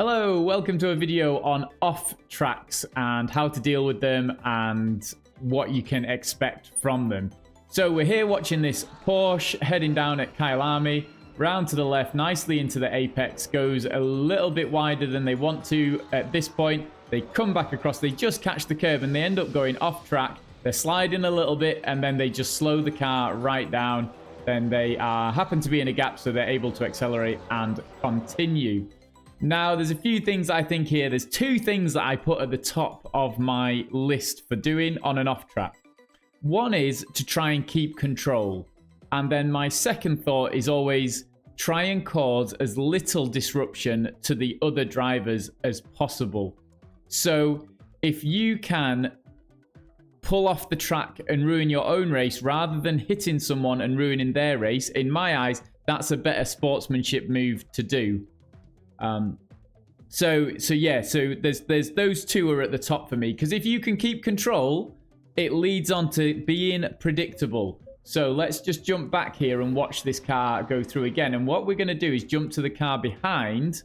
Hello, welcome to a video on off tracks and how to deal with them and what you can expect from them. So we're here watching this Porsche heading down at Kyalami, round to the left, nicely into the apex, goes a little bit wider than they want to at this point. They come back across, they just catch the curve and they end up going off track. They're sliding a little bit and then they just slow the car right down. Then they happen to be in a gap, so they're able to accelerate and continue. Now, there's a few things I think here. There's two things that I put at the top of my list for doing on an off track. One is to try and keep control. And then my second thought is always try and cause as little disruption to the other drivers as possible. So if you can pull off the track and ruin your own race rather than hitting someone and ruining their race, in my eyes, that's a better sportsmanship move to do. So there's those two are at the top for me, because if you can keep control, it leads on to being predictable. So let's just jump back here and watch this car go through again. And what we're going to do is jump to the car behind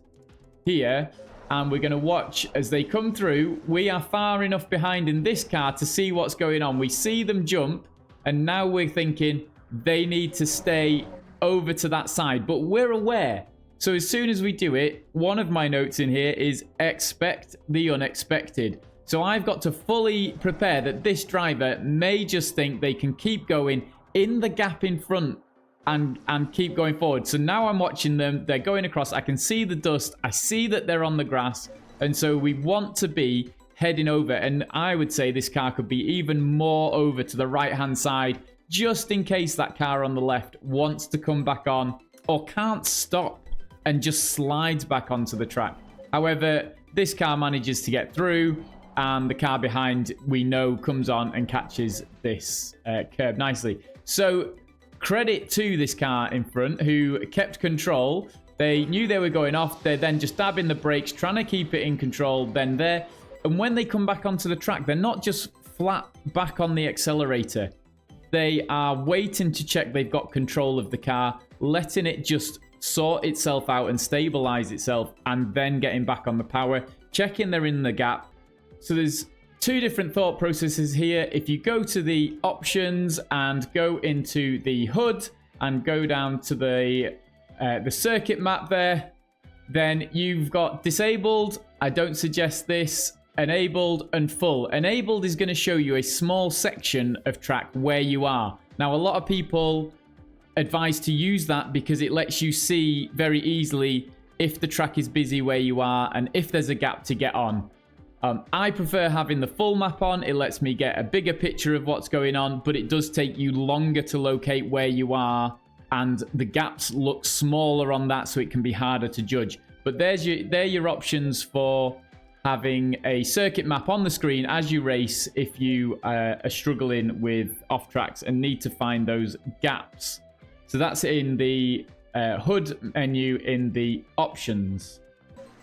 here, and we're going to watch as they come through. We are far enough behind in this car to see what's going on. We see them jump, and now we're thinking they need to stay over to that side, but we're aware. So as soon as we do it, one of my notes in here is expect the unexpected. So I've got to fully prepare that this driver may just think they can keep going in the gap in front and keep going forward. So now I'm watching them. They're going across. I can see the dust. I see that they're on the grass. And so we want to be heading over. And I would say this car could be even more over to the right-hand side, just in case that car on the left wants to come back on or can't stop and just slides back onto the track. However, this car manages to get through, and the car behind, we know, comes on and catches this curb nicely. So credit to this car in front who kept control. They knew they were going off. They're then just dabbing the brakes, trying to keep it in control. Then there, and when they come back onto the track, they're not just flat back on the accelerator. They are waiting to check they've got control of the car, letting it just sort itself out and stabilize itself, and then getting back on the power, checking they're in the gap. So there's two different thought processes here. If you go to the options and go into the hood and go down to the circuit map there, then you've got disabled, I don't suggest this, enabled, and full. Enabled is going to show you a small section of track where you are. Now, a lot of people advise to use that because it lets you see very easily if the track is busy where you are and if there's a gap to get on. I prefer having the full map on. It lets me get a bigger picture of what's going on, but it does take you longer to locate where you are, and the gaps look smaller on that, so it can be harder to judge. But they're your options for having a circuit map on the screen as you race if you are struggling with off tracks and need to find those gaps. So that's in the hood menu in the options.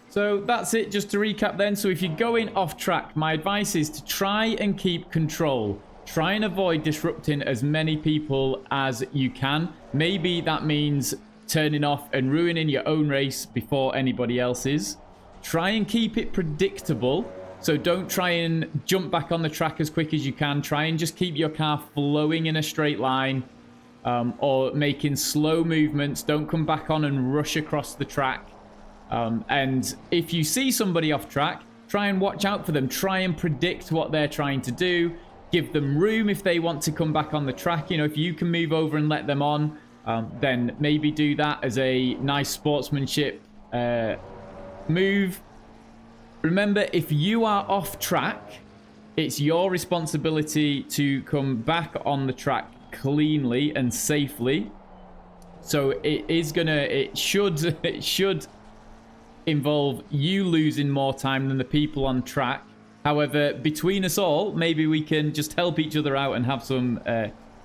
So that's it, just to recap then. So if you're going off track, my advice is to try and keep control. Try and avoid disrupting as many people as you can. Maybe that means turning off and ruining your own race before anybody else's. Try and keep it predictable. So don't try and jump back on the track as quick as you can. Try and just keep your car flowing in a straight line. Or making slow movements. Don't come back on and rush across the track. And if you see somebody off track, try and watch out for them. Try and predict what they're trying to do. Give them room if they want to come back on the track. You know, if you can move over and let them on, then maybe do that as a nice sportsmanship move. Remember, if you are off track, it's your responsibility to come back on the track cleanly and safely. So it should involve you losing more time than the people on track. However, between us all, maybe we can just help each other out and have some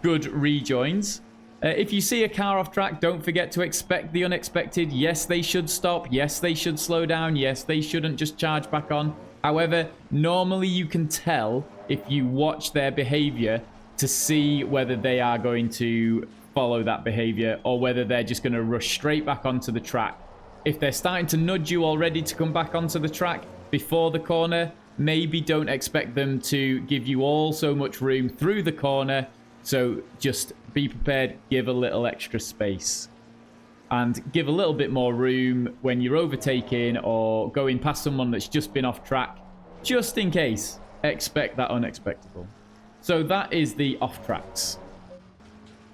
good rejoins. If you see a car off track, don't forget to expect the unexpected. Yes, they should stop. Yes, they should slow down. Yes, they shouldn't just charge back on. However, normally you can tell if you watch their behavior to see whether they are going to follow that behavior or whether they're just going to rush straight back onto the track. if they're starting to nudge you already to come back onto the track before the corner, maybe don't expect them to give you all so much room through the corner. So just be prepared, give a little extra space. And give a little bit more room when you're overtaking or going past someone that's just been off track. Just in case, expect that unexpected. So that is the off tracks.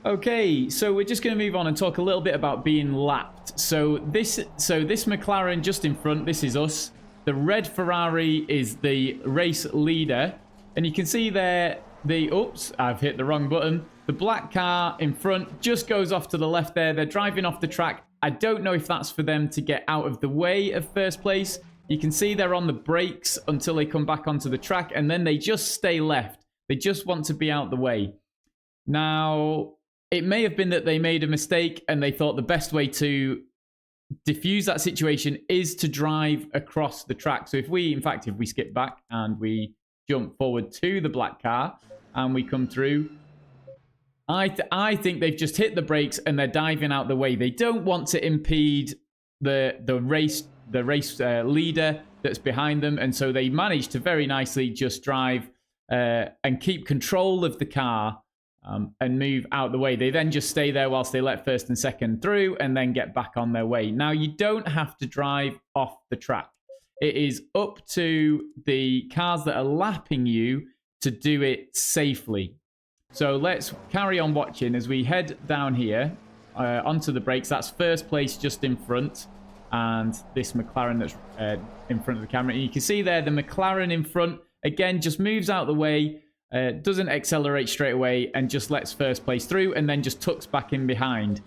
Okay, so we're just going to move on and talk a little bit about being lapped. So this McLaren just in front, this is us. The red Ferrari is the race leader. And you can see there, oops, I've hit the wrong button. The black car in front just goes off to the left there. They're driving off the track. I don't know if that's for them to get out of the way of first place. You can see they're on the brakes until they come back onto the track. And then they just stay left. They just want to be out the way. Now, it may have been that they made a mistake and they thought the best way to diffuse that situation is to drive across the track. So if we skip back and we jump forward to the black car and we come through, I think they've just hit the brakes and they're diving out the way. They don't want to impede the race leader that's behind them, and so they managed to very nicely just drive and keep control of the car and move out the way. They then just stay there whilst they let first and second through and then get back on their way. Now, you don't have to drive off the track. It is up to the cars that are lapping you to do it safely. So let's carry on watching as we head down here onto the brakes. That's first place just in front. And this McLaren that's in front of the camera. And you can see there the McLaren in front, again, just moves out the way. Doesn't accelerate straight away and just lets first place through and then just tucks back in behind.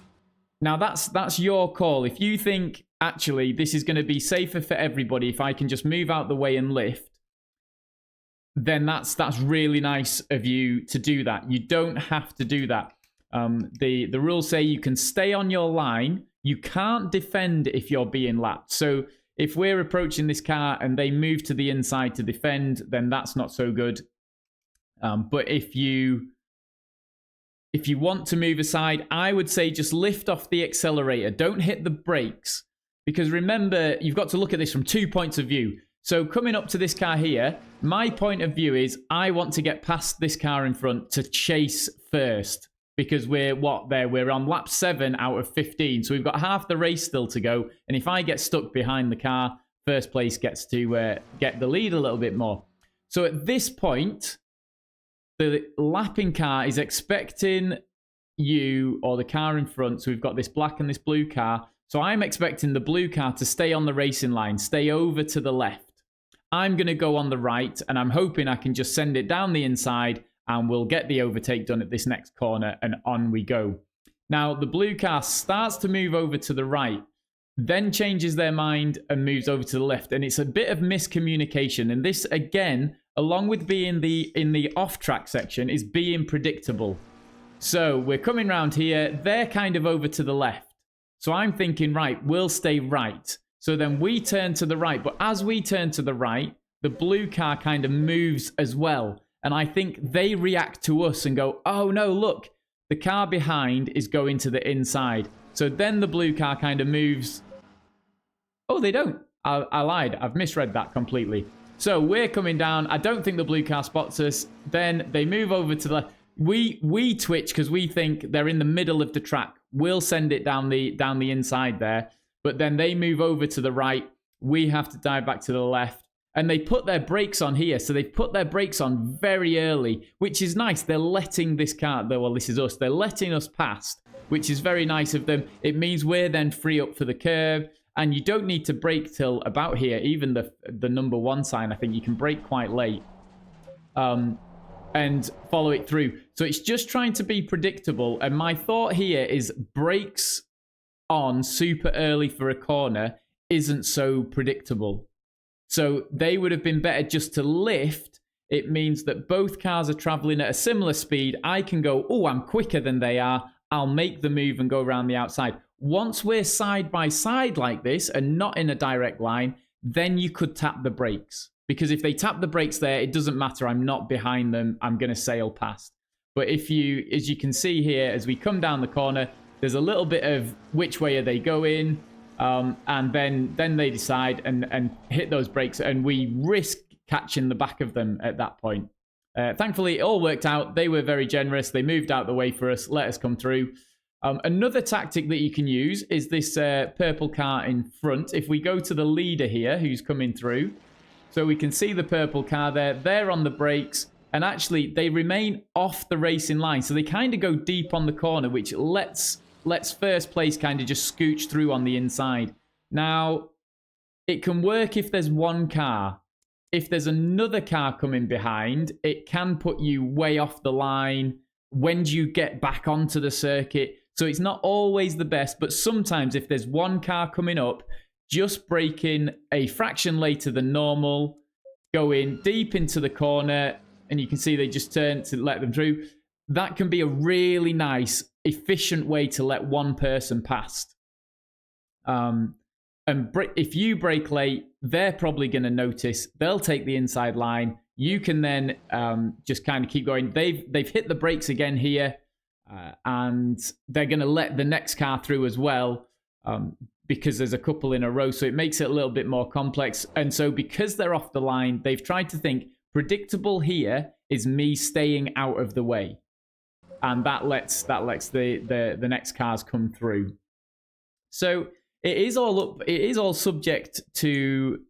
Now, that's your call. If you think, actually, this is going to be safer for everybody if I can just move out the way and lift, then that's really nice of you to do that. You don't have to do that. The rules say you can stay on your line. You can't defend if you're being lapped. So if we're approaching this car and they move to the inside to defend, then that's not so good. But if you want to move aside, I would say just lift off the accelerator. Don't hit the brakes. Because remember, you've got to look at this from 2 points of view. So coming up to this car here, my point of view is I want to get past this car in front to chase first. Because we're on lap 7 out of 15. So we've got half the race still to go. And if I get stuck behind the car, first place gets to get the lead a little bit more. So at this point, the lapping car is expecting you or the car in front. So we've got this black and this blue car. So I'm expecting the blue car to stay on the racing line, stay over to the left. I'm going to go on the right and I'm hoping I can just send it down the inside and we'll get the overtake done at this next corner and on we go. Now, the blue car starts to move over to the right, then changes their mind and moves over to the left. And it's a bit of miscommunication. And this, again, along with being in the off-track section, is being predictable. So we're coming round here. They're kind of over to the left. So I'm thinking, right, we'll stay right. So then we turn to the right. But as we turn to the right, the blue car kind of moves as well. And I think they react to us and go, oh, no, look, the car behind is going to the inside. So then the blue car kind of moves. Oh, they don't. I lied. I've misread that completely. So we're coming down. I don't think the blue car spots us. Then they move over to the... We twitch because we think they're in the middle of the track. We'll send it down the inside there. But then they move over to the right. We have to dive back to the left. And they put their brakes on here. So they've put their brakes on very early, which is nice. They're letting this car... Well, this is us. They're letting us past, which is very nice of them. It means we're then free up for the curve. And you don't need to brake till about here. Even the number 1 sign, I think you can brake quite late. And follow it through. So it's just trying to be predictable. And my thought here is brakes on super early for a corner isn't so predictable. So they would have been better just to lift. It means that both cars are traveling at a similar speed. I can go, oh, I'm quicker than they are. I'll make the move and go around the outside. Once we're side by side like this and not in a direct line, then you could tap the brakes. Because if they tap the brakes there, it doesn't matter. I'm not behind them. I'm going to sail past. But as you can see here, as we come down the corner, there's a little bit of which way are they going? And then they decide and hit those brakes, and we risk catching the back of them at that point. Thankfully, it all worked out. They were very generous. They moved out the way for us, let us come through. Another tactic that you can use is this purple car in front. If we go to the leader here, who's coming through, so we can see the purple car there. They're on the brakes, and actually they remain off the racing line. So they kind of go deep on the corner, which lets first place kind of just scooch through on the inside. Now, it can work if there's one car. If there's another car coming behind, it can put you way off the line. When do you get back onto the circuit? So it's not always the best, but sometimes if there's one car coming up, just braking a fraction later than normal, going deep into the corner, and you can see they just turn to let them through. That can be a really nice, efficient way to let one person past. And if you brake late, they're probably going to notice. They'll take the inside line. You can then just kind of keep going. They've hit the brakes again here, and they're going to let the next car through as well, because there's a couple in a row. So it makes it a little bit more complex. And so because they're off the line, they've tried to think predictable here is me staying out of the way, and that lets the next cars come through. So it is all subject to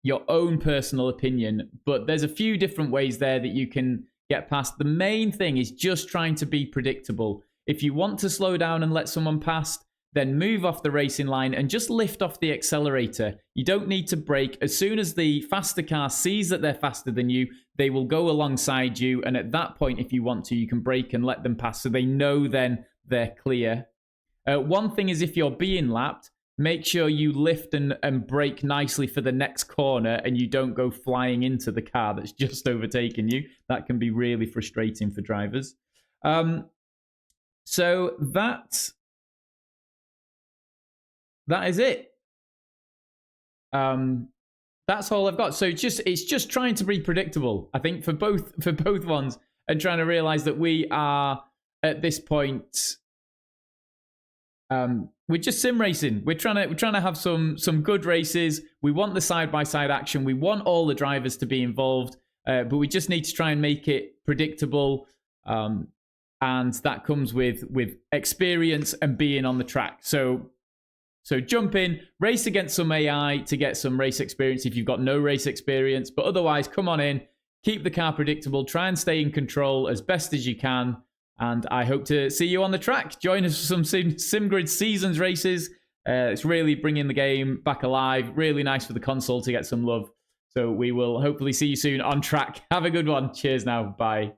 your own personal opinion, but there's a few different ways there that you can get past. The main thing is just trying to be predictable. If you want to slow down and let someone past, then move off the racing line and just lift off the accelerator. You don't need to brake. As soon as the faster car sees that they're faster than you, they will go alongside you. And at that point, if you want to, you can brake and let them pass so they know then they're clear. One thing is if you're being lapped, make sure you lift and brake nicely for the next corner and you don't go flying into the car that's just overtaken you. That can be really frustrating for drivers. So that is it. That's all I've got. So it's just trying to be predictable, I think, for both ones, and trying to realize that we are at this point, we're just sim racing. We're trying to have some good races. We want the side-by-side action. We want all the drivers to be involved, but we just need to try and make it predictable. And that comes with experience and being on the track. So jump in, race against some AI to get some race experience if you've got no race experience. But otherwise, come on in, keep the car predictable, try and stay in control as best as you can. And I hope to see you on the track. Join us for some SimGrid Seasons races. It's really bringing the game back alive. Really nice for the console to get some love. So we will hopefully see you soon on track. Have a good one. Cheers now. Bye.